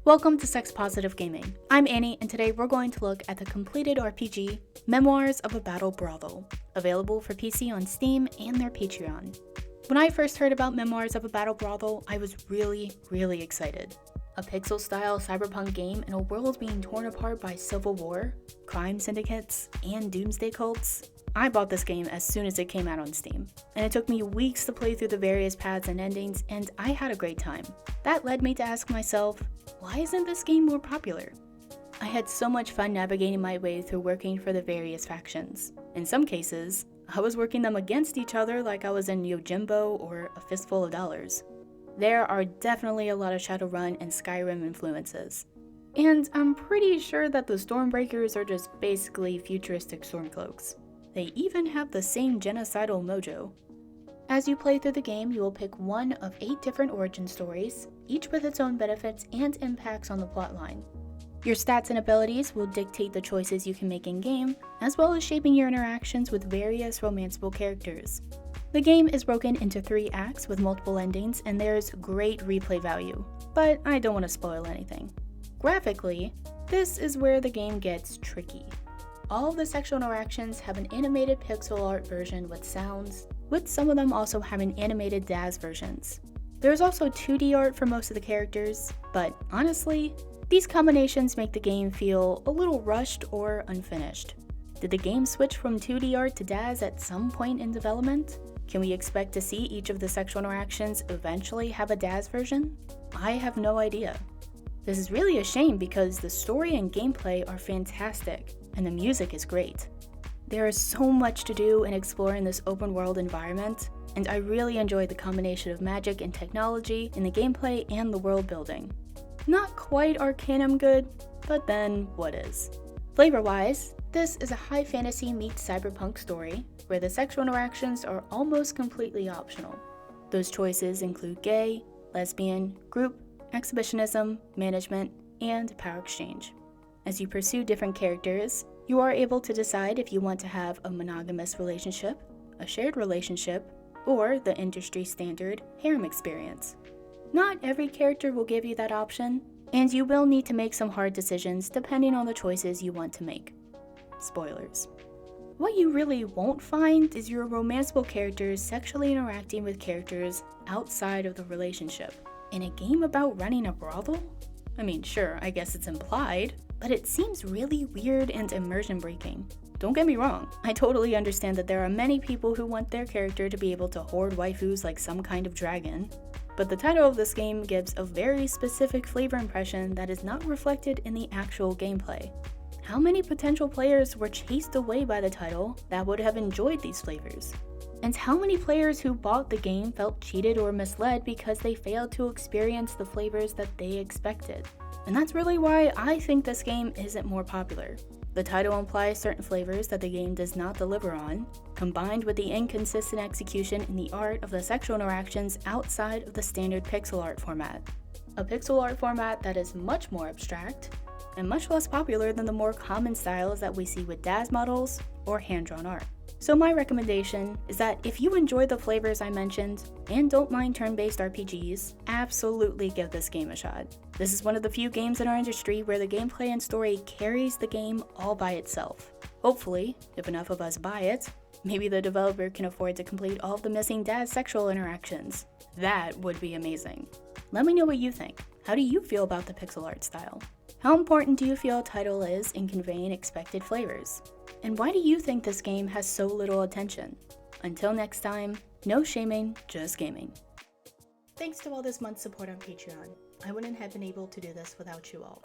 Welcome to Sex Positive Gaming. I'm Annie, and today we're going to look at the completed RPG, Memoirs of a Battle Brothel, available for PC on Steam and their Patreon. When I first heard about Memoirs of a Battle Brothel, I was really excited. A pixel-style cyberpunk game in a world being torn apart by civil war, crime syndicates, and doomsday cults. I bought this game as soon as it came out on Steam, and it took me weeks to play through the various paths and endings, and I had a great time. That led me to ask myself, why isn't this game more popular? I had so much fun navigating my way through working for the various factions. In some cases, I was working them against each other like I was in Yojimbo or A Fistful of Dollars. There are definitely a lot of Shadowrun and Skyrim influences. And I'm pretty sure that the Stormbreakers are just basically futuristic Stormcloaks. They even have the same genocidal mojo. As you play through the game, you will pick one of 8 different origin stories, each with its own benefits and impacts on the plotline. Your stats and abilities will dictate the choices you can make in-game, as well as shaping your interactions with various romanceable characters. The game is broken into 3 acts with multiple endings, and there's great replay value, but I don't want to spoil anything. Graphically, this is where the game gets tricky. All of the sexual interactions have an animated pixel art version with sounds, with some of them also having animated DAZ versions. There's also 2D art for most of the characters, but honestly, these combinations make the game feel a little rushed or unfinished. Did the game switch from 2D art to DAZ at some point in development? Can we expect to see each of the sexual interactions eventually have a DAZ version? I have no idea. This is really a shame because the story and gameplay are fantastic, and the music is great. There is so much to do in exploring this open world environment, and I really enjoyed the combination of magic and technology in the gameplay and the world building. Not quite Arcanum good, but then what is? Flavor-wise, this is a high fantasy meets cyberpunk story where the sexual interactions are almost completely optional. Those choices include gay, lesbian, group, exhibitionism, management, and power exchange. As you pursue different characters, you are able to decide if you want to have a monogamous relationship, a shared relationship, or the industry standard harem experience. Not every character will give you that option, and you will need to make some hard decisions depending on the choices you want to make. Spoilers. What you really won't find is your romanceable characters sexually interacting with characters outside of the relationship. In a game about running a brothel? I mean, sure, I guess it's implied, but it seems really weird and immersion breaking. Don't get me wrong, I totally understand that there are many people who want their character to be able to hoard waifus like some kind of dragon, but the title of this game gives a very specific flavor impression that is not reflected in the actual gameplay. How many potential players were chased away by the title that would have enjoyed these flavors? And how many players who bought the game felt cheated or misled because they failed to experience the flavors that they expected? And that's really why I think this game isn't more popular. The title implies certain flavors that the game does not deliver on, combined with the inconsistent execution in the art of the sexual interactions outside of the standard pixel art format. A pixel art format that is much more abstract, and much less popular than the more common styles that we see with DAZ models or hand-drawn art. So my recommendation is that if you enjoy the flavors I mentioned and don't mind turn-based RPGs, absolutely give this game a shot. This is one of the few games in our industry where the gameplay and story carries the game all by itself. Hopefully, if enough of us buy it, maybe the developer can afford to complete all of the missing DAZ sexual interactions. That would be amazing. Let me know what you think. How do you feel about the pixel art style? How important do you feel a title is in conveying expected flavors? And why do you think this game has so little attention? Until next time, no shaming, just gaming. Thanks to all this month's support on Patreon. I wouldn't have been able to do this without you all.